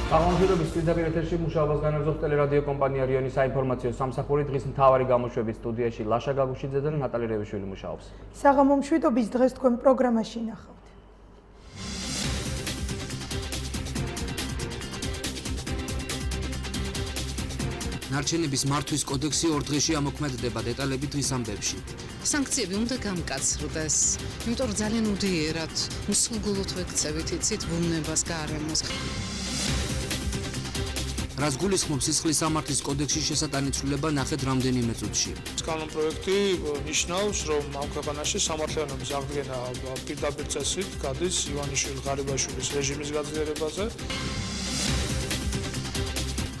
Გამომშვიდობის პირდაპირ ეთერში მუშაობას განაგრძობს ტელერადიო კომპანია რიონი საინფორმაციო სამსახური. დღის მთავარი გამოშვების სტუდიაში ლაშა გაგუშიძე და ნატალი რევიშვილი მუშაობს. საღამომშვიდობის დღეს თქვენ პროგრამაში ნახავთ. ნარჩენების მართვის კოდექსი 2 დღეში ამოქმედდება, დეტალები თვის ამბებში. სანქციები უნდა გამკაცრდეს, იმიტომ რომ ძალიან უდიერად მსხვილგულოდ ვექცევით იცით ბუნებას გარემოს. რაც გულისხმობს სისხლის სამართლის კოდექსის შესატანიცვლება ნახეთ რამდენიმე წუთში. კანონ პროექტი ნიშნავს, რომ ამ ქვეყანაში სამართლიანობის აღდგენა პირდაპირ წესით გადის ივანიშვილ ღარიბაშვილის რეჟიმის გაძლიერებაზე.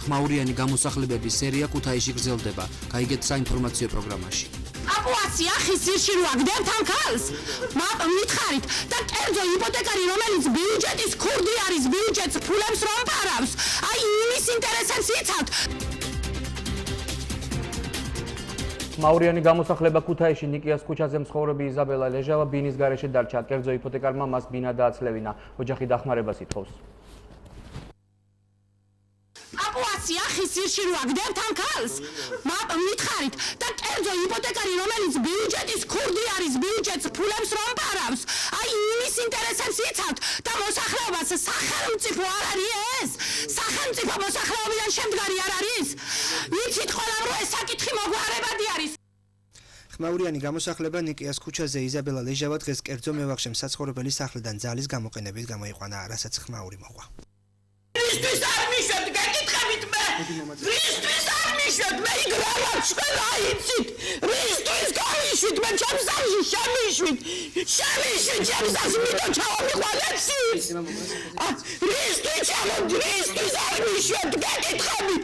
ხმაურიანი გამოსახლებების სერია ქუთაისში გრძელდება. გაიგეთ საინფორმაციო პროგრამაში. აპუაცი ახის ძირში რო აგდებთ ამ ქალს. მითხარით და კერძო იპოთეკარი რომელიც ბიუჯეტის ქურდი არის, ბიუჯეტს ფულებს რომ ფარავს. აი იმის ინტერესებს იცავთ. ხმაურიანი გამოსახლება ქუთაისში ნიკიას ქუჩაზე მცხოვრები იზაბელა ლეჟავა ბინის გარეშე დარჩა. კერძო იპოთეკარმა მას ბინა დააცლევინა. ოჯახი დახმარებას ითხოვს. აპუაცი ახის ძირში რო აგდებთ ამ ქალს. მითხარით და კერძო იპოთეკარი რომელიც ბიუჯეტის ქურდი არის, ბიუჯეტს ფულებს რომ ფარავს. აი იმის ინტერესებს იცავთ და მოსახლეობას სახელმწიფო არ არის ეს? სახელმწიფო მოსახლეობიდან შემდგარი არ არის? იცით ყველა რომ ეს საკითხი მოგვარებადი არის. ხმაურიანი გამოსახლება ნიკიას ქუჩაზე იზაბელა ლეჟავა დღეს კერძო მევახშემ საცხოვრებელი სახლიდან ძალის გამოყენებით გამოიყვანა, რასაც ხმაური მოყვა. Ისთვის არ მიშვებთ, გეკითხებით მე! რისთვის არ მიშვებთ, მე იქ რა ჩვენა იცით! რისთვის გამიშვით, მე ჩემს სახლში შემიშვით! შემიშვით ჩემს სახლში, მითო ჩავამიყვანებსი! რისთვის არ მიშვებთ, გეკითხებით!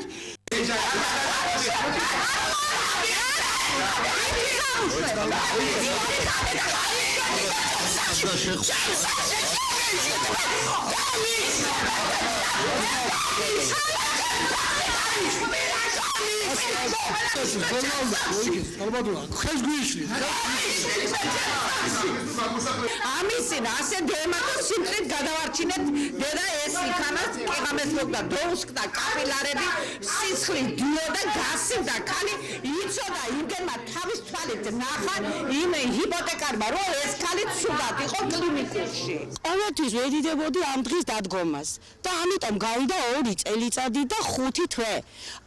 ამისინ ასე დემატოს სიმწრით გადავარჩინეთ დედა ეს იქანას ყიღამეს მოკდა დოუსკდა კაპილარები სისხლი დიოდა გასივდა ქალი იცოდა იმგენმა თავის თვალით ნახა იმ ჰიპოთეკარმა რომ ეს ქალი ცუდად იყო კლინიკაში ყოველთვის ვედიდებოდი ამ დღის დადგომას და ამიტომ გავიდა 2 წელიწადი და 5 თვე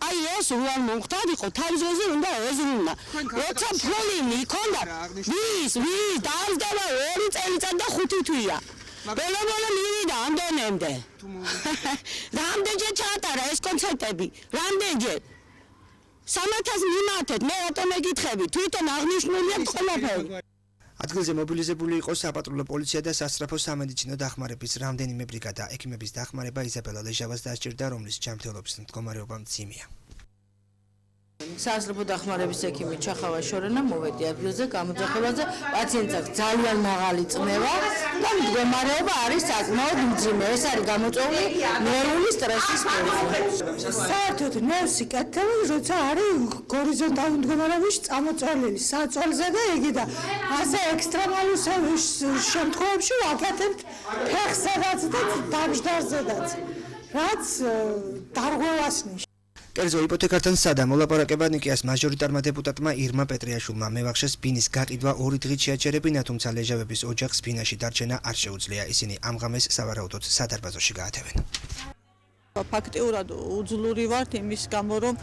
აი ეს უარ მომხდარიყო თავის ძროზე უნდა ეზრუნა როცა ფული მიქონდა ვის დაამსგავა 2 წელიწადი და 5 თვეა ბოლო მივიდა ამდენემდე რამდენჯერ ჩაატარა ეს კონცერტები რამდენჯერ 300 მიმართეთ მე რატომ მეკითხები თვითონ აღნიშნულია ყველაფერი ადგილზე მობილიზებული იყო საპატრულო პოლიცია და სასწრაფო სამედიცინო დახმარების რამდენიმე ბრიგადა. ექიმების დახმარება იზაბელა ლეჟავას დასჭირდა, რომლის ჯანმრთელობის მდგომარეობა მძიმეა. სასწრაფო დახმარების ექიმი ჩახავა შორენა მოვედი ადგილზე გამოძახებაზე პაციენტს აქვს ძალიან მაღალი წნევა და მდგომარეობა არის საკმაოდ მძიმე. ეს არის გამოწვეული ნერვული სტრესის მიხედვით. საერთოდ ნერვსი კეთილი, როცა არის გორიზონტალური მდგომარეობაში წამოწოლილი საწოლზე და იგი და ასე ექსტრემალურ შემთხვევებში ვაკეთებთ ფეხზედაც და დამჯდარზედაც, რაც დარღვევას ნიშნავს. კერძო იპოთეკართან სადა მოლაპარაკება ნიკიას მაჟორიტარმა დეპუტატმა ირმა პეტრიაშვილმა მევახშეს ბინის გაყიდვა 2 დღით შეაჩერებინა, თუმცა ლეჟავების ოჯახს ბინაში დარჩენა არ შეუძლია. ისინი ამ ღამეს სავარაუდოდ სადარბაზოში გაათევენ. ფაქტიურად უძლური ვართ იმის გამო, რომ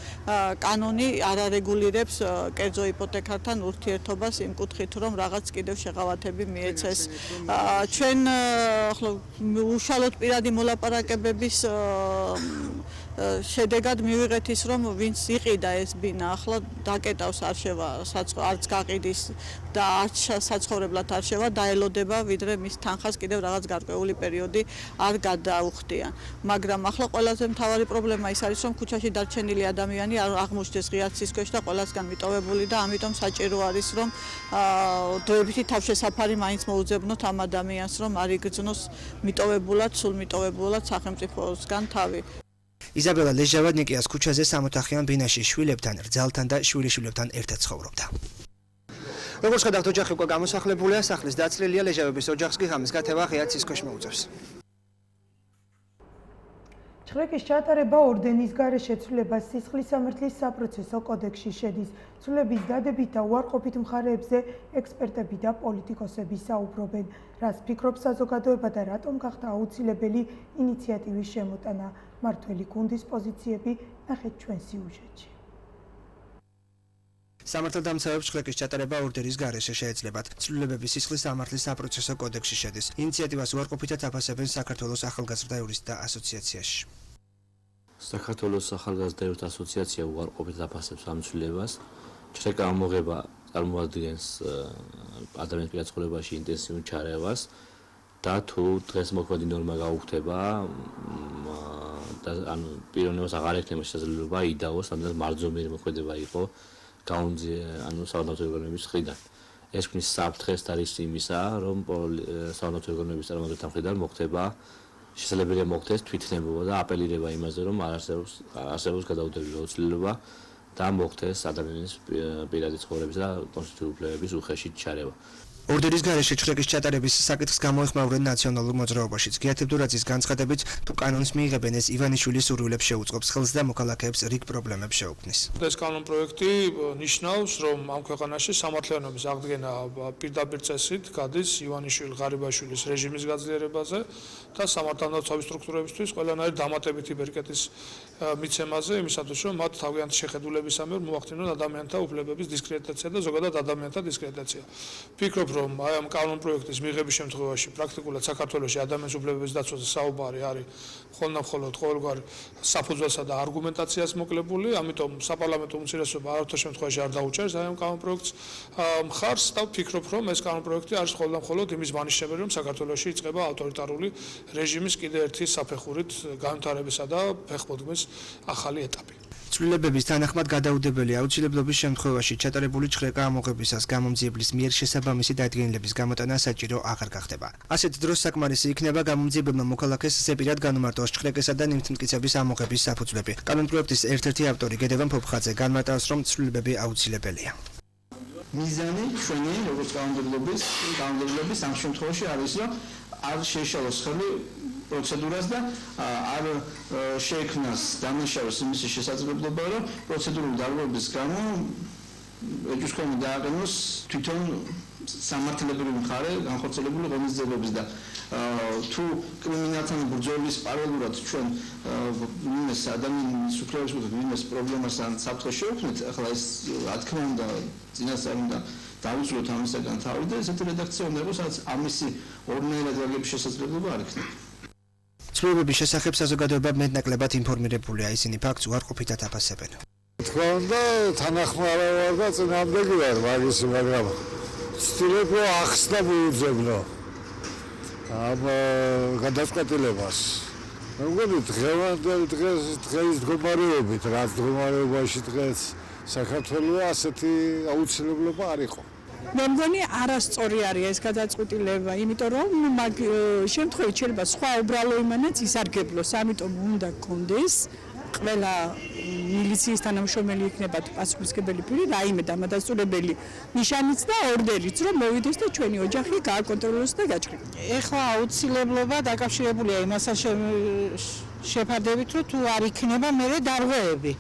კანონი არ არეგულირებს კერძო იპოთეკართან ურთიერთობას იმ კუთხით, რომ რაღაც კიდევ შეღავათები მიეცეს. ჩვენ უშუალოდ პირადი მოლაპარაკებების შედეგად მივიღეთ ის, რომ ვინც იყიდა ეს ბინა, ახლა დაკეტავს არც გაყიდის და არც საცხოვრებლად არ შევა, დაელოდება, ვიდრე მის თანხას კიდევ რაღაც გარკვეული პერიოდი არ გადაუხდიან. მაგრამ ახლა ყველაზე მთავარი პრობლემა ის არის, რომ ქუჩაში დარჩენილი ადამიანი არ აღმოჩნდეს ღიაცის ქვეშ და ყველასგან მიტოვებული და ამიტომ საჭირო არის, რომ დროებითი თავშესაფარი მაინც მოუძებნოთ ამ ადამიანს, რომ არ იგრძნოს მიტოვებულად, სულ მიტოვებულად სახელმწიფოსგან თავი. იზაბელა ლეჟავა ნიკიას ქუჩაზე სამოთახიან ბინაში შვილებთან, რძალთან და შვილიშვილებთან ერთად ცხოვრობდა. როგორც ხედავთ, ოჯახი უკვე გამოსახლებულია, სახლის დაცლილია, ლეჟავების ოჯახს კი ღამის გათევა ღიაცის ქვეშ მოუწევს. ჩხრეკის ჩატარება ორდენის გარეშე ცვლილებას სისხლის სამართლის საპროცესო კოდექსში შედის. ცვლილების დადებით და უარყოფით მხარეებზე ექსპერტები და პოლიტიკოსები საუბრობენ. რას ფიქრობს საზოგადოება და რატომ გახდა აუცილებელი ინიციატივის შემოტანა. მართველი გუნდის პოზიციები ნახეთ ჩვენ სიუჟეტში. სამართალდამცავებს ჩხრეკის ჩატარება ორდენის გარეშე შეეძლებათ. ცვლილებების სისხლის სამართლის საპროცესო კოდექსში შედის. ინიციატივას უარყოფითად აფასებენ საქართველოს ახალგაზრდა იურისტთა ასოციაციაში. საქართველოს ახალგაზრდა იურისტთა ასოციაცია უარყოფითად აფასებს ამ ცვლილებას. ჩხრეკა ამოღება წარმოადგენს ადამიანის პირად ცხოვრებაში ინტენსიურ ჩარევას და თუ დღეს მოქმედი ნორმა გაუქმდება და ანუ პიროვნებას აღარ ექნება შესაძლებლობა იდაოს, ამიტომ მარჯვენიერი მოქმედება იყო ანუ საავადმყოფო ორგანოების მხრიდან. ეს ქმნის საფრთხეს და რისკს იმისა, რომ საავადმყოფო ორგანოების წარმომადგენელთა მხრიდან მოხდება შესაძლებელია მოხდეს თვითნებობა და აპელირება იმაზე, რომ არ არსებობს გადაუდებელი აუცილებლობა და მოხდეს ადამიანის პირადი ცხოვრების და კონსტიტუციური უფლებების უხეში ჩარევა. ორდენის გარეშე ჩხრეკის ჩატარების საკითხს გამოეხმაურენ ნაციონალურ მოძრაობაშიც. გიათებ დურაძის განცხადებით, თუ კანონს მიიღებენ, ეს ივანიშვილის სურვილებს შეუწყობს ხელს და მოქალაქეებს რიგ პრობლემებს შეუქმნის. ეს კანონპროექტი ნიშნავს, რომ ამ ქვეყანაში სამართლიანობის აღდგენა პირდაპირ წესით გადის ივანიშვილ ღარიბაშვილის რეჟიმის გაძლიერებაზე და სამართალდამცავი სტრუქტურებისთვის ყველანაირი დამატებითი ბერკეტის მიცემაზე, იმისათვის რომ მათ თავიანთი შეხედულებისამებრ მოახდინონ ადამიანთა უფლებების დისკრედიტაცია და ზოგადად ადამიანთა დისკრედიტაცია. ვფიქრობ, რომ აი ამ კანონპროექტის მიღების შემთხვევაში პრაქტიკულად საქართველოში ადამიანის უფლებების დაცვაზე საუბარი არის მხოლოდ ყოველგვარ საფუძველსა და არგუმენტაციას მოკლებული, ამიტომ საპარლამენტო უმცირესობა არავითარ შემთხვევაში არ დაუჭერს აი ამ კანონპროექტს მხარს და ვფიქრობ, რომ ეს კანონპროექტი არის მხოლოდ იმის მანიშნებელი, რომ საქართველოში იწყება ავტორიტარული რეჟიმის კიდევ ერთი საფეხურით განვითარებისა და ფეხბურთის ახალი ეტაპი. ცვლილებების თანახმად გადაუდებელი აუცილებლობის შემთხვევაში ჩატარებული ჩხრეკა ამოღებისას გამომძიებლის მიერ შესაბამისი დადგენილების გამოტანა საჭირო აღარ გახდება. ასეთ დროს საკმარისი იქნება გამომძიებელმა მოქალაქეს ზეპირად განმარტოს ჩხრეკესა და ნივთმტკიცების ამოღების საფუძვლები. კანონპროექტის ერთ-ერთი ავტორი გედევან ფოფხაძე განმარტავს, რომ ცვლილებები აუცილებელია. მიზანი ჩვენი როგორც კანონმდებლობის ამ შემთხვევაში არის, რომ არ შეეშალოს ხელი პროცედურას და არ შეექმნას დამნაშავეს იმის შესაძლებლობა, რომ პროცედურული დარღვევების გამო ეჭვქვეშ დააყენოს თვითონ სამართლებრივი მხარე განხორციელებული ღონისძიებების და თუ კრიმინალთან ბრძოლის პარალელურად ჩვენ ვინმეს ადამიანის უფლებების ვინმეს პრობლემას ან საფრთხეს შევქმნით, ახლა ეს რა თქმა უნდა წინასწარ უნდა დავიწყოთ ამისაგან თავი და ესეთი რედაქცია უნდა იყოს, სადაც ამისი ორნაირად გაგების შესაძლებლობა არ იქნება. ცვლილებების შესახებ საზოგადოება მეტნაკლებად ინფორმირებულია, ისინი ფაქტს უარყოფითად აფასებენ. თქმა უნდა, თანახმარავ ვარ და წინააღმდეგი ვარ მაგისი, მაგრამ ვცდილობ რომ ახსნა მიუძებნო ამ გადაწყვეტილებას. მე მგონი დღევანდელ დღეს მდგომარეობით, რაც მდგომარეობაში დღეს საქართველოს ასეთი აუცილებლობა არ იყო. მე მგონი არასწორი არის ეს გადაწყვეტილება, იმიტომ რომ მაგ შემთხვევით შეიძლება სხვა უბრალო იმანაც ისარგებლოს, ამიტომ უნდა გქონდეს ყველა მილიციის თანამშრომელი იქნება პასუხისმგებელი პირი, რაიმე დამადასტურებელი ნიშანიც და ორდერიც, რომ მოვიდეს და ჩვენი ოჯახი გააკონტროლოს და გაჭრილოს. ეხლა აუცილებლობა დაკავშირებულია იმასთან შეფარდებით, რომ თუ არ იქნება მერე დარღვევები.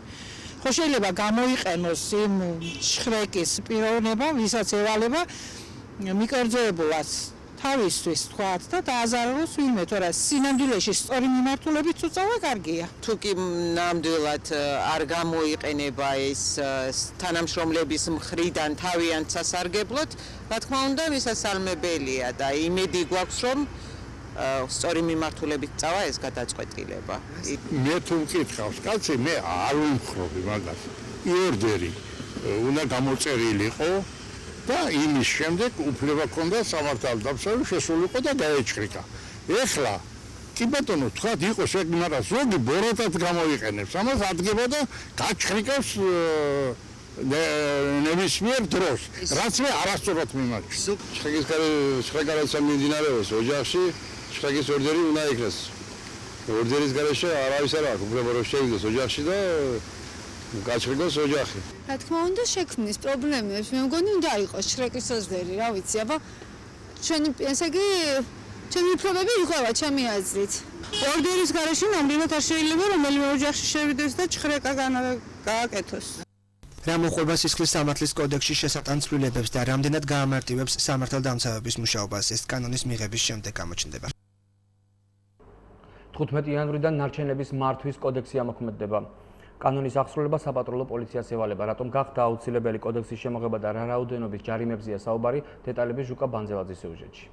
ხო შეიძლება გამოიყენოს იმ ჩხრეკის პიროვნება, ვისაც ევალება მიკერძოებულად თავისთვის თქვათ და დააზარალოს ვინმე, თორემ სინამდვილეში სწორი მიმართულებით უწავა კარგია. თუ კი ნამდვილად არ გამოიყენება ეს თანამშრომლების მხრიდან თავიანთ სასარგებლოდ, რა თქმა უნდა, მისასალმებელია და იმედი გვაქვს, რომ სწორი მიმართულებით წავა ეს გადაწყვეტილება. მე თუ მკითხავს, კაცი, მე არ ვიმხრობი მაგას. ორდერი უნდა გამოწერილიყო და იმის შემდეგ უფლება ჰქონდა სამართალდამცავი შესულიყო და დაეჭრიკა. ეხლა კი ბატონო, თქვა იყოს ეგ, მაგრამ ზოგი ბოროტად გამოიყენებს. ამას ადგება და გაჭრიკავს ნებისმიერ დროს, რაც მე არასწორად მიმაჩნია. ჩხრეკარაცა მიმდინარეობს ოჯახში, ჩხრეკის ორდერი უნდა იქნას. ორდერის გარეშე არავის არ აქვს უფლება რომ შევიდეს ოჯახში და გაჭრიკოს ოჯახი. რა თქმა უნდა შექმნის პრობლემებს. მე მგონი უნდა იყოს ჩხრეკის ორდერი, რა ვიცი, აბა ჩვენი ესე იგი ჩემი უფლებები იყვება ჩემი აზრით. ორდერის გარეშე ნამდვილად არ შეიძლება რომელიმე ოჯახში შევიდეს და ჩხრეკა გააკეთოს. რა მოხდება სისხლის სამართლის კოდექსში შესატან ცვლილებებს და რამდენად გაამარტივებს სამართალდამცავების მუშაობას, ეს კანონის მიღების შემდეგ გამოჩნდება. 15 იანვრიდან ნარჩენების მართვის კოდექსი ამოქმედდება. კანონის აღსრულება საპატრულო პოლიციას ევალება, რატომ გახდა აუცილებელი კოდექსის შემოღება და რა რაოდენობის ჯარიმებზეა საუბარი, დეტალები ჟუკა ბანძელაძის სიუჟეტში.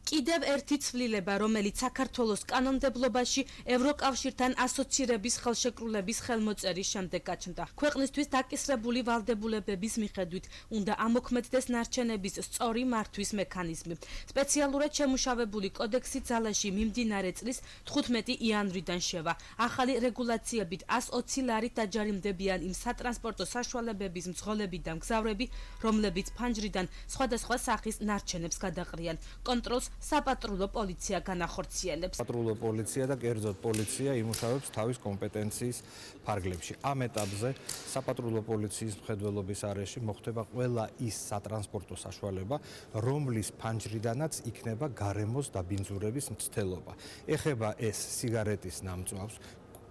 კიდევ ერთი ცვლილება, რომელიც საქართველოს კანონმდებლობაში ევროკავშირთან ასოცირების ხელშეკრულების ხელმოწერის შემდეგ გაჩნდა. ქვეყნისთვის დაკისრებული ვალდებულებების მიხედვით უნდა ამოქმედდეს ნარჩენების სწორი მართვის მექანიზმი. სპეციალურად შემუშავებული კოდექსი ძალაში მიმდინარე წლის 15 იანვრიდან შევა. ახალი რეგულაციებით 120 ლარით დაჯარიმდებიან იმ სატრანსპორტო საშუალებების მძღოლები და მგზავრები, რომლებიც ფანჯრიდან სხვადასხვა სახის ნარჩენებს გადაყრიან. კონტროლს საპატრულო პოლიცია განახორციელებს. საპატრულო პოლიცია და კერძოდ პოლიცია იმუშავებს თავის კომპეტენციის ფარგლებში. ამ ეტაპზე საპატრულო პოლიციის მხედველობის არეში მოხდება ყველა ის სატრანსპორტო საშუალება, რომლის ფანჯრიდანაც იქნება გარემოს დაბინძურების მცდელობა. ეხება ეს სიგარეტის ნამწვავს,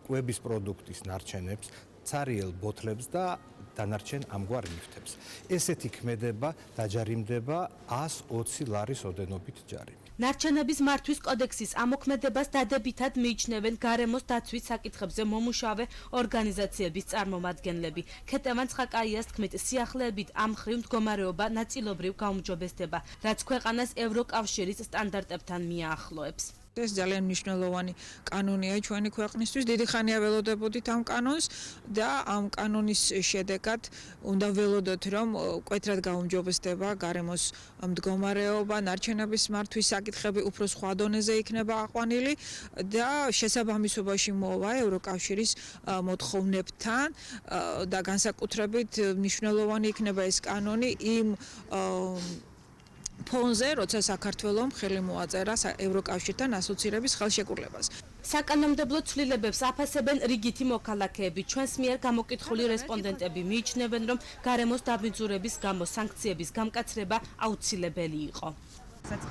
კვების პროდუქტის ნარჩენებს, ცარიელ ბოთლებს და დანარჩენ ამგვარ ნივთებს. ესეთი ქმედება დაჯარიმდება 120 ლარის ოდენობით ჯარიმი. ნარჩენების მართვის კოდექსის ამოქმედებას დადებითად მიიჩნევენ გარემოს დაცვის საკითხებზე მომუშავე ორგანიზაციების წარმომადგენლები. ქეტევან ცხაკაიას თქმით, სიახლეებით ამ მხრივ მდგომარეობა ნაწილობრივ გაუმჯობესდება, რაც ქვეყანას ევროკავშირის სტანდარტებთან მიაახლოებს. ეს ძალიან მნიშვნელოვანი კანონია ჩვენი ქვეყნისთვის. დიდი ხანია ველოდებოდით ამ კანონს და ამ კანონის შედეგად უნდა ველოდოთ, რომ მკვეთრად გაუმჯობესდება გარემოს მდგომარეობა, ნარჩენების მართვის საკითხები უფრო სხვა დონეზე იქნება აყვანილი და შესაბამისობაში მოვა ევროკავშირის მოთხოვნებთან და განსაკუთრებით მნიშვნელოვანი იქნება ეს კანონი იმ ფონზე, როცა საქართველომ ხელი მოაწერა ევროკავშირთან ასოცირების ხელშეკრულებას. საკანონმდებლო ცვლილებებს აფასებენ რიგითი მოქალაქეები. ჩვენს მიერ გამოკითხული რესპონდენტები მიიჩნევენ, რომ გარემოს დაბინძურების გამო სანქციების გამკაცრება აუცილებელი იყო.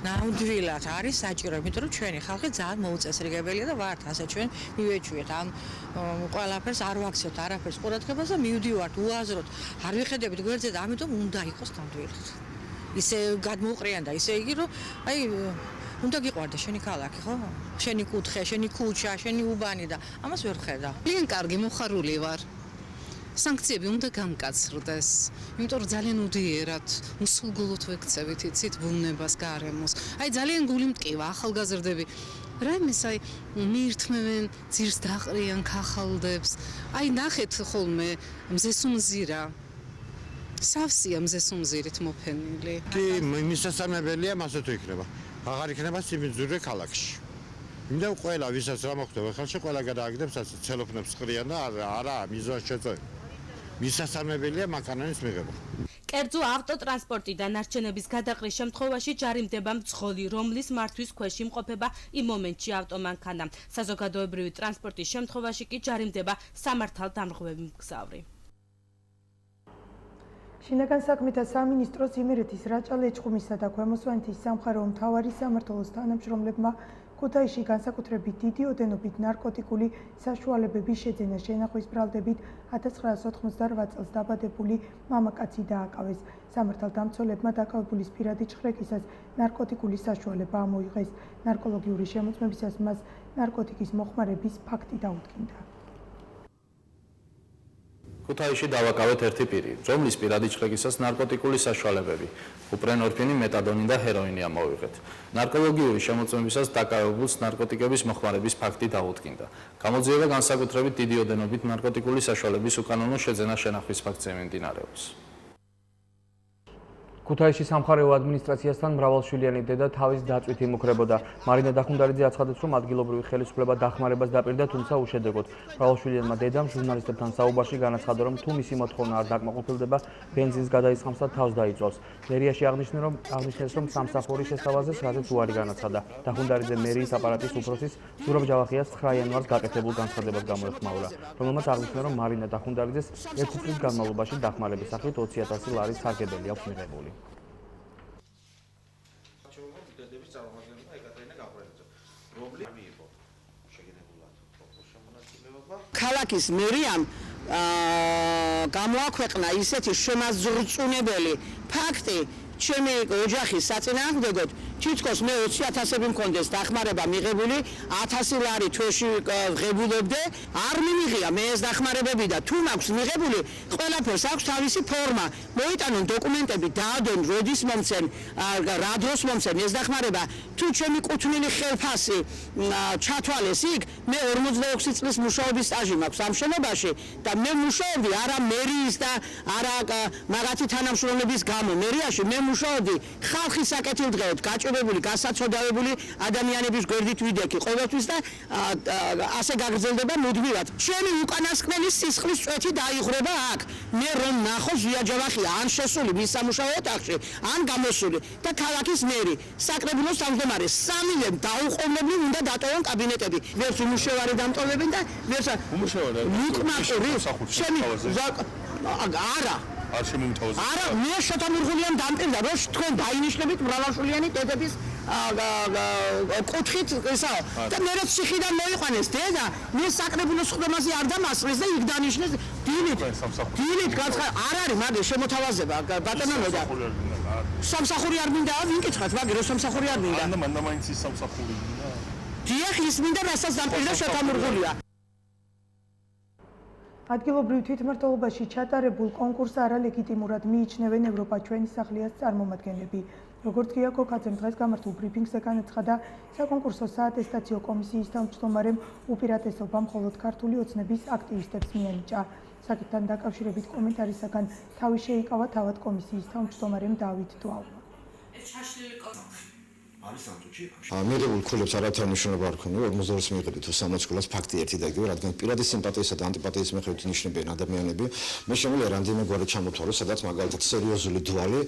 ნამდვილად არის საჭირო, იმიტომ რომ ჩვენი ხალხი ძალიან მოუწესრიგებელია და ვართ ასე ჩვენ მივეჩვიეთ ამ ყველაფერს არ ვაქცევთ არაფერს ყურადღებას და მივდივართ უაზროდ. არ ვიხედებით გვერდზე და ამიტომ უნდა იყოს ნამდვილად. ისე გადმოუყრიან და ისე იგი რომ აი უნდა გიყვარდა შენი ქალაქი, ხო? შენი კუთხე, შენი ქუჩა, შენი უბანი და ამას ვერ ხედა. ძალიან კარგი მოხარული ვარ. სანქციები უნდა გამკაცრდეს, იმიტომ რომ ძალიან უდიერად მსხვილგულოდ ვექცევით, იცით, ბუნებას, გარემოს. აი ძალიან გული მტკივა, ახალგაზრდები რაიმეს აი მიირთმევენ, ძირს დაყრიან ქახალდებს. აი ნახეთ ხოლმე მზესუმზირა სავსია მზესუმზირით მოფენილი. კი, მისასალმებელია მასე თუ იქნება. აღარ იქნება სიმბიძურე ქალაქში. იმდა ყველა ვისაც რა მოხდება ხალხში ყველა გადააგდებს ასე ცელოფნებს ყრიან და არა მიზანს შეწევ. მისასალმებელია მაკანონის მიღება. კერძო ავტოტრანსპორტი და ნარჩენების გადაყრის შემთხვევაში ჯარიმდება მძღოლი, რომლის მართვის ქვეშ იმყოფება იმ მომენტში ავტომანქანა. საზოგადოებრივი ტრანსპორტის შემთხვევაში კი ჯარიმდება სამართალდამრღვევი მგზავრი. შინაგან საქმეთა სამინისტროს იმერეთის რაჭა-ლეჩხუმისა და ქვემო სვანეთის სამხარეო მთავარი სამმართველოს თანამშრომლებმა ქუთაისში განსაკუთრებით დიდი ოდენობით ნარკოტიკული საშუალებების შეძენა შენახვის ბრალდებით 1988 წელს დაბადებული მამაკაცი დააკავეს. სამართალდამცველებმა დაკავებულის პირადი ჭხრეკისას ნარკოტიკული საშუალება ამოიღეს. ნარკოლოგიური შემოწმებისას მას ნარკოტიკის მოხმარების ფაქტი დაუდგინდა. ქუთაისში დავაკავეთ ერთი პირი, რომლის პირადი ჭხრეკისას ნარკოტიკული საშუალებები, უპრენორფინი, მეტადონი და ჰეროინი ამოვიღეთ. ნარკოლოგიური შემოწმებისას დაკავებულს ნარკოტიკების მოხმარების ფაქტი დაუდგინდა. გამოძიება განსაკუთრებით დიდი ოდენობით ნარკოტიკული საშუალების უკანონო შეძენა შენახვის ფაქტზე მიმდინარეობს. ქუთაისში სამხარეო ადმინისტრაციასთან მრავალშვილიანი დედა თავის დაწვით იმუქრებოდა. მარინა დახუნდარიძე აცხადებს, რომ ადგილობრივი ხელისუფლება დახმარებას დაპირდა, თუმცა უშედეგოდ. მრავალშვილიანმა დედამ ჟურნალისტებთან საუბარში განაცხადა, რომ თუ მისი მოთხოვნა არ დაკმაყოფილდება, ბენზინის გადაისხამს და თავს დაიწვავს. მერიაში აღნიშნეს, რომ სამსახურის შესთავაზეს, რაზეც უარი განაცხადა. დახუნდარიძე მერიის აპარატის უფროსის ზურაბ ჯავახიას 9 იანვარს გაკეთებულ განცხადებას გამოეხმაურა, რომელმაც აღნიშნა, რომ მარინა დახუნდარიძეს 1 წლის განმავლობაში დახმარების სახით 20,000 ლარის სარგებელი აქვს მიღებული. ქალაქის მერიამ გამოაქვეყნა ისეთი შემაძრწუნებელი ფაქტი ჩემი ოჯახის საწინააღმდეგოდ თითქოს მე 20,000-ები მქონდეს დახმარება მიღებული 1000 ლარი თვეში ღებულობდე არ მიმიღია მე ეს დახმარებები და თუ მაქვს მიღებული ყველაფერს აქვს თავისი ფორმა მოიტანონ დოკუმენტები დაადონ როდის მომცენ რა დროს მომცენ ეს დახმარება თუ ჩემი კუთვნილი ხელფასი ჩათვალეს იქ მე 46 წლის მუშაობის სტაჟი მაქვს ამ შენობაში და მე მუშაობდი არა მერიის და არა მაგათი თანამშრომლების გამო მერიაში მე მუშაობდი ხალხის საკეთილდღეოდ გაჭირებული გასაცოდავებული ადამიანების გვერდით ვიდექი ყოველთვის და ასე გაგრძელდება მუდმივად ჩემი უკანასკნელი სისხლის წვეთი დაიღრება აქ მე რომ ნახო ზია ჯავახია ან შესული მის სამუშაო ოთახში ან გამოსული და ქალაქის მერი საკრებულოს თავმჯდომარე სამივე დაუყოვნებლივ უნდა დატოვონ კაბინეტები ვერც უმუშევარი დამტოვებენ და ვერც უკმაყური ჩემი არა არ შემომთავაზებთ. არა, მე შეთამურღულიან დამტირდა, რომ თქვენ დაინიშნებით მრავალშვილიანი დედების კუთხით ესაა. და მე რაც ციხიდან მოიყვანეს დედა, მე საკრებულოს ხდომაზე არ დამასწრეს და იქ დანიშნეს დილით. დილით არ არის მაგის შემოთავაზება ბატონო და სამსახური არ მინდა, ვინ კითხავთ, მაგ რო სამსახური არ მინდა. მანდა მაინც ის სამსახური მინდა. დიახ, ის მინდა, რასაც დამტირდა შეთამურღულია. ადგილობრივ თვითმმართველობაში ჩატარებულ კონკურსს არალეგიტიმურად მიიჩნევენ ევროპა ჩვენი სახლიას წარმომადგენლები. როგორც გია კოკაძემ დღეს გამართულ ბრიფინგზე განაცხადა, საკონკურსო საატესტაციო კომისიის თავმჯდომარემ უპირატესობა მხოლოდ ქართული ოცნების აქტივისტებს მიენიჭა. საკითხთან დაკავშირებით კომენტარისაგან თავი შეიკავა თავად კომისიის თავმჯდომარემ დავით დვალმა. მიღებულ ქულებს არავითარ მნიშვნელობა არ ქონია 42 მიიღებთ თუ 60 ქულას ფაქტი ერთი და იგივე რადგან პირადი სიმპათიისა და ანტიპათიის მიხედვით ინიშნებიან ადამიანები მე შემიძლია რამდენიმე გვარი ჩამოთვალო სადაც მაგალითად სერიოზული დვალი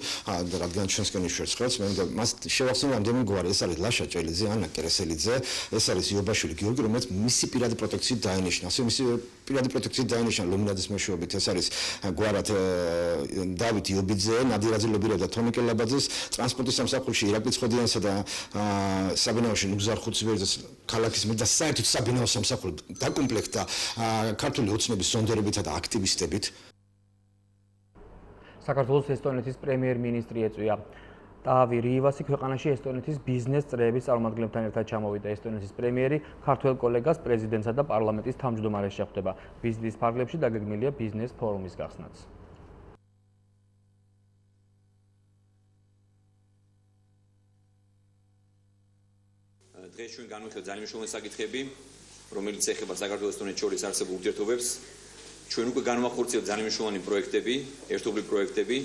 რადგან ჩვენსკენ იშვერს ხელს მე მას შევახსენე რამდენიმე გვარი ეს არის ლაშა ჭელიძე ანა კერესელიძე ეს არის იობაშვილი გიორგი რომელიც მისი პირადი პროტექციით დაინიშნა ასე მისი პირადი პროტექციით დაინიშნა ლუმინაძის მეშვეობით ეს არის გვარად დავით იობიძე ნადირაძე ლობირებდა თომიკე ლაბაძეს ტრანსპორტის სამსახურში ირაკლი ცხოდიანსა და საბინაოში ნუგზარ ხუციბერძეს ქალაქის მიერ და საერთოდ საბინაო სამსახური დაკომპლექტდა ქართული ოცნების სონდერებითა და აქტივისტებით. საქართველოს ესტონეთის პრემიერ-მინისტრი ეწვია. ტავი რივასი ქვეყანაში ესტონეთის ბიზნეს წრეების წარმომადგენლებთან ერთად ჩამოვიდა. ესტონეთის პრემიერი ქართველ კოლეგას პრეზიდენტსა და პარლამენტის თავმჯდომარეს შეხვდება. ვიზიტის ფარგლებში დაგეგმილია ბიზნეს ფორუმის გახსნაც. დღეს ჩვენ განვიხილეთ ძალიან მნიშვნელოვანი საკითხები, რომელიც ეხება საქართველოს ესტონეთს შორის არსებულ ურთიერთობებს. ჩვენ უკვე განვახორციელებთ ძალიან მნიშვნელოვანი პროექტები, ერთობლივი პროექტები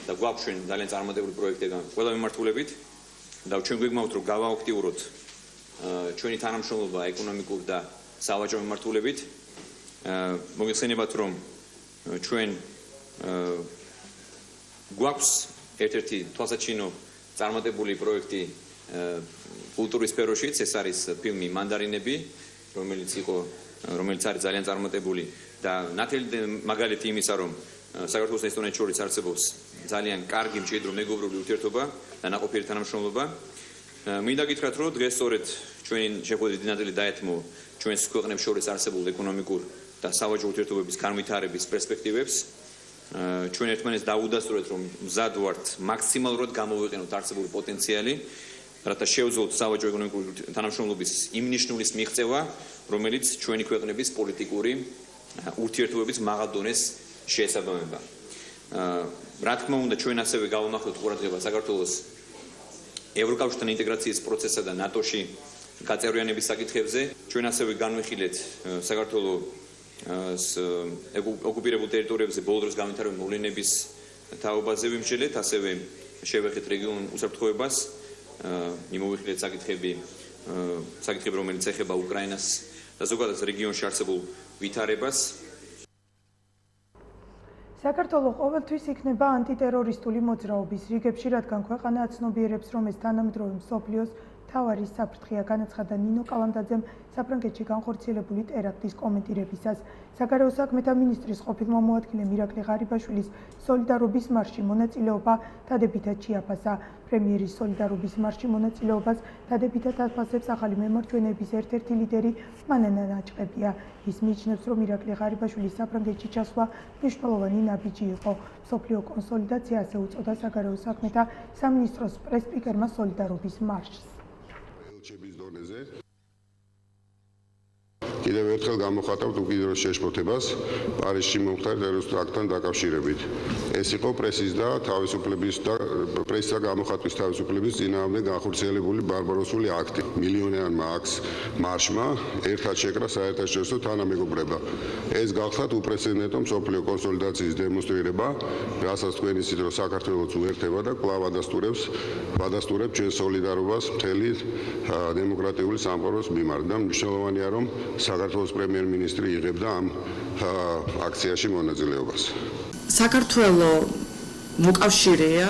და გვაქვს ჩვენ ძალიან წარმატებული პროექტები ყველა მიმართულებით და ჩვენ გვეგმავთ რომ გავააქტიუროთ ჩვენი თანამშრომლობა ეკონომიკურ და სავაჭრო მიმართულებით. მოგეხსენებათ რომ ჩვენ გვაქვს ერთ-ერთი თვალსაჩინო წარმატებული პროექტი კულტურის სფეროშიც ეს არის ფილმი მანდარინები რომელიც არის ძალიან წარმატებული და ნათელი მაგალითი იმისა რომ საქართველოს ესტონეთს შორის არსებობს ძალიან კარგი მჭიდრო მეგობრული ურთიერთობა და ნაყოფიერი თანამშრომლობა. მინდა გითხრათ რომ დღეს სწორედ ჩვენი შეხვედრის დინატელი დაეთმო ჩვენს ქვეყნებს შორის არსებულ ეკონომიკურ და სავაჭრო ურთიერთობების განვითარების პერსპექტივებს. ჩვენ ერთმანეთს დავუდასტურეთ რომ მზად ვართ მაქსიმალურად გამოვიყენოთ არსებული პოტენციალი რათა შევძლოთ სავაჭრო ეკონომიკური თანამშრომლობის იმ ნიშნულის მიღწევა, რომელიც ჩვენი ქვეყნების პოლიტიკური ურთიერთობების მაღალ დონეს შეესაბამება. რა თქმა უნდა, ჩვენ ასევე გავამახვილებთ ყურადღება საქართველოს ევროკავშირთან ინტეგრაციის პროცესსა და ნატოში გაწევრიანების საკითხებზე. ჩვენ ასევე განვიხილეთ საქართველოს ოკუპირებულ ტერიტორიებზე ბოლო დროს განვითარებულ მოვლენების თაობაზე ვიმსჯელეთ, ასევე შევეხეთ რეგიონულ უსაფრთხოებას. მიმოვიხილეთ საკითხები, რომელიც ეხება უკრაინას და ზოგადად რეგიონში არსებულ ვითარებას. საქართველო ყოველთვის იქნება ანტიტერორისტული მოძრაობის რიგებში, რადგან ქვეყანა აცნობიერებს, რომ ეს თანამედროვე მსოფლიოს მთავარი საფრთხეა, განაცხადა ნინო კალანდაძემ საფრანგეთში განხორციელებული ტერაქტის კომენტირებისას. საგარეო საქმეთა მინისტრის ყოფილ მოადგილემ ირაკლი ღარიბაშვილის სოლიდარობის მარშში მონაწილეობა დადებითად შეაფასა. პრემიერის სოლიდარობის მარშში მონაწილეობას დადებითად აფასებს ახალი მემარჯვენეების ერთ-ერთი ლიდერი მანანა ნაჭყებია. ის მიიჩნევს, რომ ირაკლი ღარიბაშვილის საფრანგეთში ჩასვლა მნიშვნელოვანი ნაბიჯი იყო. მსოფლიო კონსოლიდაცია ასე უწოდა საგარეო საქმეთა სამინისტროს პრეს-სპიკერმა სოლიდარობის მარშს. კიდევ ერთხელ გამოხატავთ უკიდურეს შეშფოთებას პარიზში მომხდარ ტერორისტულ აქტთან დაკავშირებით. ეს იყო პრესის და თავისუფლების და პრესის და გამოხატვის თავისუფლების წინააღმდეგ განხორციელებული ბარბაროსული აქტი. მილიონიანმა მარშმა ერთად შეკრა საერთაშორისო თანამეგობრება. ეს გახსათ უპრეცედენტო მსოფლიო კონსოლიდაციის დემონსტრირება, რასაც თქვენ იცით, რომ საქართველოს უერთდება და კვლავ ადასტურებს ჩვენ სოლიდარობას მთელი დემოკრატიული სამყაროს მიმართ და მნიშვნელოვანია, რომ საქართველოს პრემიერ-მინისტრი იღებდა ამ აქციაში მონაწილეობას. საქართველოს მოკავშირეა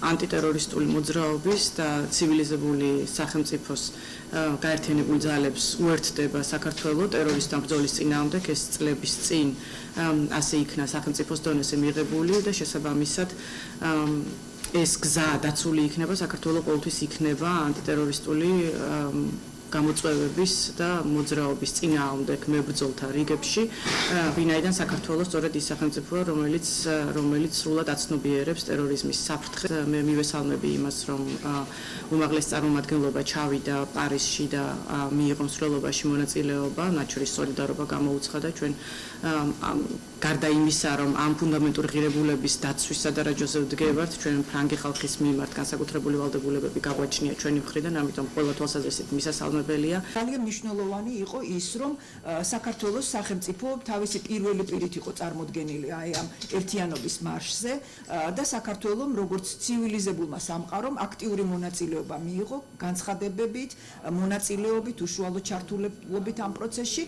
ანტიტერორისტული მოძრაობის და ცივილიზებული სახელმწიფოს გაერთიანებული ძალებს უერთდება საქართველოს ტერორისტთა ბრძოლის წინააღმდეგ. ეს წლების წინ ასე იქნა სახელმწიფოს დონეზე მიღებული და შესაბამისად ეს გზა დაცული იქნება, საქართველოს ყოველთვის იქნება ანტიტერორისტული გამოწვევების და მოძრაობის წინააღმდეგ მებრძოლთა რიგებში, ვინაიდან საქართველოს სწორედ ის სახელმწიფოა, რომელიც სრულად აცნობიერებს ტერორიზმის საფრთხეს. მე მივესალმები იმას, რომ უმაღლეს წარმომადგენლობა ჩავიდა პარიზში და მიიღო მსვლელობაში მონაწილეობა, მათ შორის სოლიდარობა გამოუცხადა ჩვენ გარდა იმისა, რომ ამ ფუნდამენტური ღირებულების დაცვისა და რაჯოზე ვდგებართ, ჩვენ ფრანგი ხალხის მიმართ განსაკუთრებული ვალდებულებები გაგვაჩნია ჩვენი მხრიდან, ამიტომ ყველა თვალსაზრისით მისასალმებელია. ძალიან მნიშვნელოვანი იყო ის, რომ საქართველოს სახელმწიფო თავისი პირველი პირით იყო წარმოდგენილი აი ამ ერთიანობის მარშზე და საქართველოს როგორც ცივილიზებულმა სამყარომ აქტიური მონაწილეობა მიიღო განცხადებებით, მონაწილეობით, უშუალო ჩართულობით ამ პროცესში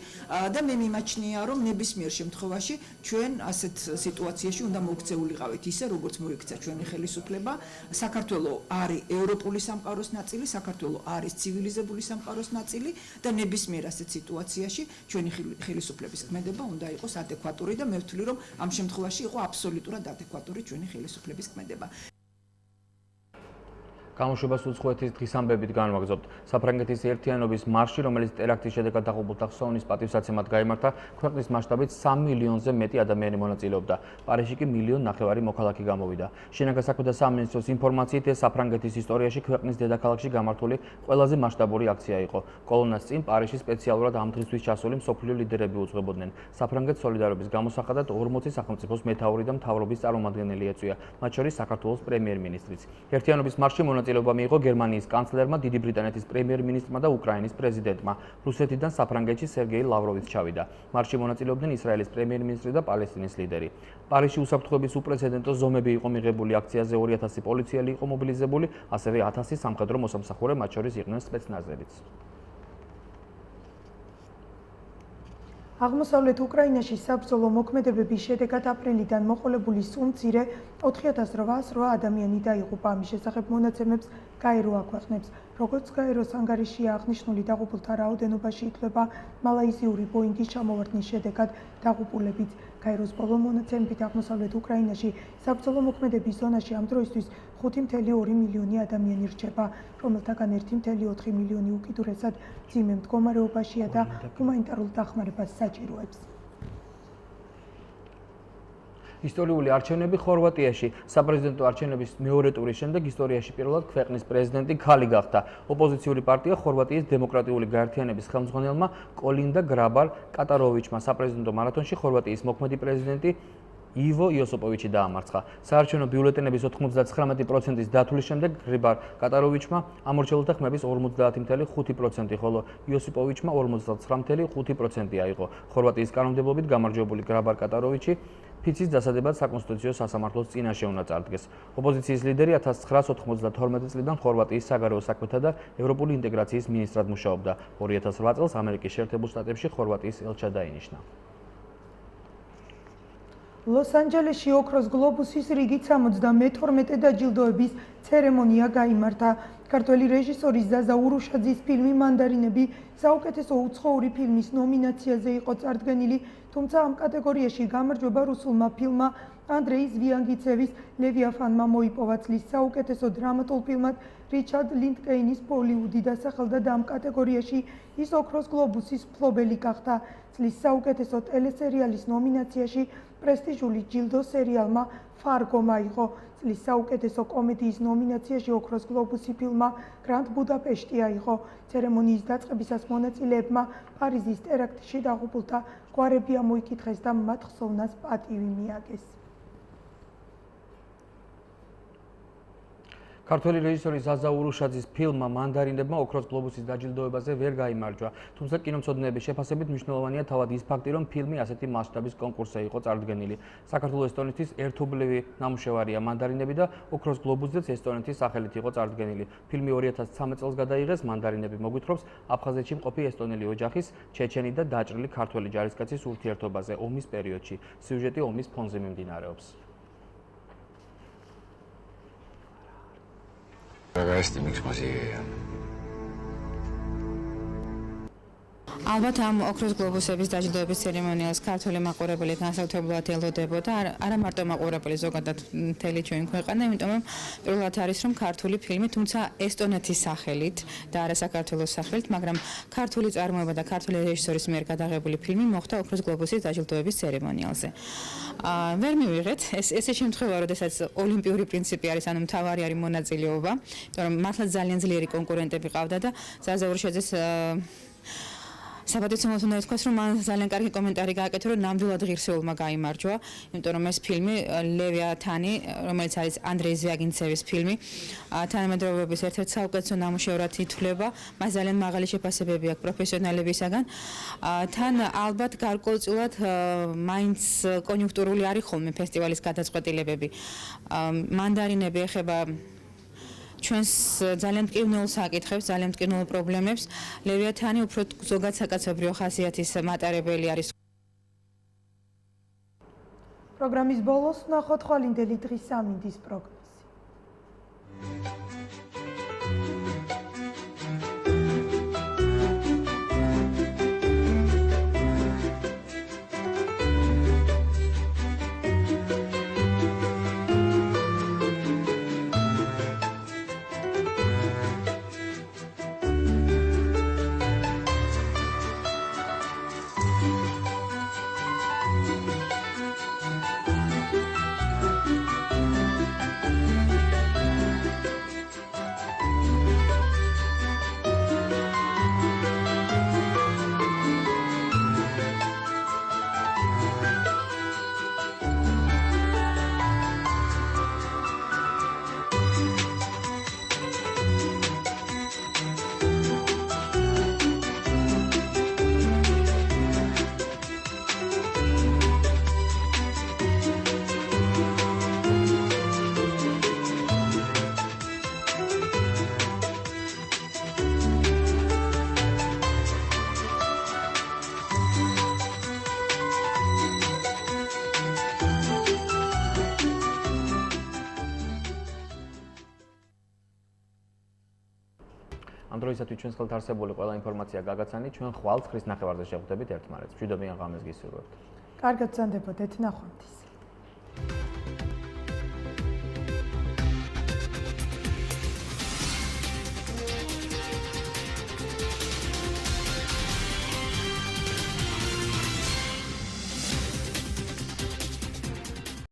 და მე მიმაჩნია, რომ ნებისმიერ შემთხვევაში ჩვენ ასეთ სიტუაციაში უნდა მოქცეულიყავით ისე, როგორც მოიქცა ჩვენი ხელისუფლება. საქართველოს არის ევროპული სამყაროს ნაწილი, საქართველოს არის ცივილიზებული სამყაროს ნაწილი და ნებისმიერ ასეთ სიტუაციაში ჩვენი ხელისუფლების ქმედება უნდა იყოს ადეკვატური და მე ვთვლი, რომ ამ შემთხვევაში იყო აბსოლუტურად ადეკვატური ჩვენი ხელისუფლების ქმედება. გამოშვებას უცხოეთის დღის ამბებით განვაგრძობთ. საფრანგეთის ერთიანობის მარში, რომელიც ტერაქტის შედეგად დაღუპულთა ხსოვნის პატივსაცემად გაიმართა, ქვეყნის მასშტაბით 3 მილიონზე მეტი ადამიანი მონაწილეობდა. პარიზში კი 1,5 მილიონი მოქალაქე გამოვიდა. შინაგან საქმეთა სამინისტროს ინფორმაციით, ეს საფრანგეთის ისტორიაში ქვეყნის დედაქალაქში გამართული ყველაზე მასშტაბური აქცია იყო. კოლონას წინ პარიზში სპეციალურად ამ დღისთვის ჩასული მსოფლიო ლიდერები უძღვებოდნენ. საფრანგეთის სოლიდარობის გამოსახადად 40 სახელმწიფოს მეთაური და მთავრობის წარმომადგენელი ეწვია, მათ შორის საქართველოს პრემიერ-მინისტრიც. ერთიანობის მარშში მონაწილეობა მიიღო გერმანიის კანცლერმა, დიდი ბრიტანეთის პრემიერ-მინისტრმა და უკრაინის პრეზიდენტმა. რუსეთიდან საფრანგეთში სერგეი ლავროვიც ჩავიდა. მარშში მონაწილეობდნენ ისრაელის პრემიერ-მინისტრი და პალესტინის ლიდერი. პარიზში უსაფრთხოების უპრეცედენტო ზომები იყო მიღებული, აქციაზე 2000 პოლიციელი იყო მობილიზებული, ასევე 1000 სამხედრო მოსამსახურე, მათ შორის იყვნენ სპეცნაზებიც. აღმოსავლეთ უკრაინაში საბრძოლო მოქმედებების შედეგად აპრილიდან მოყოლებული სულ მცირე 4808 ადამიანი დაიღუპა. ამის შესახებ მონაცემებს გაერო აქვეყნებს. როგორც გაეროს ანგარიშია აღნიშნული, დაღუპულთა რაოდენობაში ითვლება მალაიზიური ბოინგის ჩამოვარდნის შედეგად დაღუპულებიც. გაეროს ბოლო მონაცემებით აღმოსავლეთ უკრაინაში საბრძოლო მოქმედების ზონაში ამ დროისთვის 5,2 მილიონი ადამიანი რჩება, რომელთაგან 1,4 მილიონი უკიდურესად მძიმე მდგომარეობაშია და ჰუმანიტარულ დახმარებას საჭიროებს. ისტორიული არჩევნები ხორვატიაში. საპრეზიდენტო არჩევნების მეორე ტურის შემდეგ ისტორიაში პირველად ქვეყნის პრეზიდენტი ქალი გახდა. ოპოზიციური პარტია ხორვატიის დემოკრატიული გაერთიანების ხელმძღვანელმა კოლინდა გრაბარ-კატაროვიჩმა საპრეზიდენტო მარათონში ხორვატიის მოქმედი პრეზიდენტი ივო იოსიპოვიჩი დაამარცხა. საარჩევნო ბიულეტენების 99%-ის დათვლის შემდეგ გრაბარ-კატაროვიჩმა ამორჩეულთა ხმების 50.5%, ხოლო იოსიპოვიჩმა 59.5% აიღო. ხორვატიის კანონმდებლობით გამარჯვებული გრაბარ-კატაროვიჩი ფიცის დასადებად საკონსტიტუციო სასამართლოს წინაშე უნდა წარდგეს. ოპოზიციის ლიდერი 1992 წლიდან ხორვატიის საგარეო საქმეთა და ევროპული ინტეგრაციის მინისტრად მუშაობდა. 2008 წელს ამერიკის შეერთებულ შტატებში ხორვატიის ელჩად დაინიშნა. ლოს-ანჯელესში ოქროს გლობუსის რიგით 72 დაჯილდოების ცერემონია გაიმართა. ქართველი რეჟისორის ზაზა ურუშაძის ფილმი მანდარინები საუკეთესო უცხოური ფილმის ნომინაციაზე იყო წარდგენილი, თუმცა ამ კატეგორიაში გამარჯვება რუსულმა ფილმმა ანდრეი ზვიანგიცევის ლევიაფანმა მოიპოვა. წლის საუკეთესო დრამატულ ფილმად რიჩარდ ლინდკეინის ბოლივუდი დასახელდა და ამ კატეგორიაში ის ოქროს გლობუსის მფლობელი გახდა. წლის საუკეთესო ტელესერიალის ნომინაციაში პრესტიჟული ჯილდო სერიალმა ფარგომ აიღო. წლის საუკეთესო კომედიის ნომინაციაში ოქროს გლობუსი ფილმმა გრანდ ბუდაპეშტი აიღო. ცერემონიის დაწყებისას მონაწილეებმა პარიზის ტერაქტში დაღუპულთა გვარები ამოიკითხეს და მათ ხსოვნას პატივი მიაგეს. ქართველი რეჟისორი ზაზა ურუშაძის ფილმმა მანდარინებმა ოქროს გლობუსის დაჯილდოებაზე ვერ გაიმარჯვა, თუმცა კინომცოდნეების შეფასებით მნიშვნელოვანია თავად ის ფაქტი, რომ ფილმი ასეთი მასშტაბის კონკურსზე იყო წარდგენილი. საქართველოს ესტონეთის ერთობლივი ნამუშევარია მანდარინები და ოქროს გლობუსზეც ესტონეთის სახელით იყო წარდგენილი. ფილმი 2013 წელს გადაიღეს. მანდარინები მოგვითხრობს აფხაზეთში მყოფი ესტონელი ოჯახის, ჩეჩენი და დაჭრილი ქართველი ჯარისკაცის ურთიერთობაზე ომის პერიოდში. სიუჟეტი ომის ფონზე მიმდინარეობს. ალბათ ამ ოქროს გლობუსების დაჯილდოების ცერემონიას ქართული მაყურებელი განსაკუთრებულად ელოდებოდა, არა მარტო მაყურებელი, ზოგადად მთელი ჩვენი ქვეყანა, იმიტომ რომ პირველად არის რომ ქართული ფილმი, თუმცა ესტონეთის სახელით და არა საქართველოს სახელით, მაგრამ ქართული წარმოება და ქართული რეჟისორის მიერ გადაღებული ფილმი მოხვდა ოქროს გლობუსის დაჯილდოების ცერემონიალზე. ვერ მივიღეთ, ესე შემთხვევა, როდესაც ოლიმპიური პრინციპი არის, ანუ მთავარი არის მონაწილეობა, იმიტომ რომ მართლა ძალიან ძლიერი კონკურენტები ყავდა და ზაზა ურუშაძეს საბადოცემლოს უნდა ითქვას, რომ მან ძალიან კარგი კომენტარი გააკეთა, რომ ნამდვილად ღირსეულმა გაიმარჯვა, იმიტომ რომ ეს ფილმი ლევიათანი, რომელიც არის ანდრეი ზვიაგინცევის ფილმი, თანამედროვეობის ერთ-ერთ საუკეთესო ნამუშევრად ითვლება, მას ძალიან მაღალი შეფასებები აქვს პროფესიონალებისაგან. თან ალბათ გარკვეულწილად მაინც კონიუნქტურული არის ხოლმე ფესტივალის გადაწყვეტილებები. მანდარინები ეხება ჩვენს ძალიან მტკივნეულ საკითხებს, ძალიან მტკივნეულ პრობლემებს. ლევიათანი უფრო ზოგად საკაცობრიო ხასიათის მატარებელი არის. პროგრამის ბოლოს ვნახოთ ხვალინდელი დღის სამინდის პროგნოზი. ამ დროისათვის ჩვენს ხელთ არსებული ყველა ინფორმაცია გაგაცანით, ჩვენ ხვალ ცხრის ნახევარზე შევხვდებით ერთმანეთს. მშვიდობიან ღამეს გისურვებთ. კარგად გრძანდებოდეთ, ნახვამდის.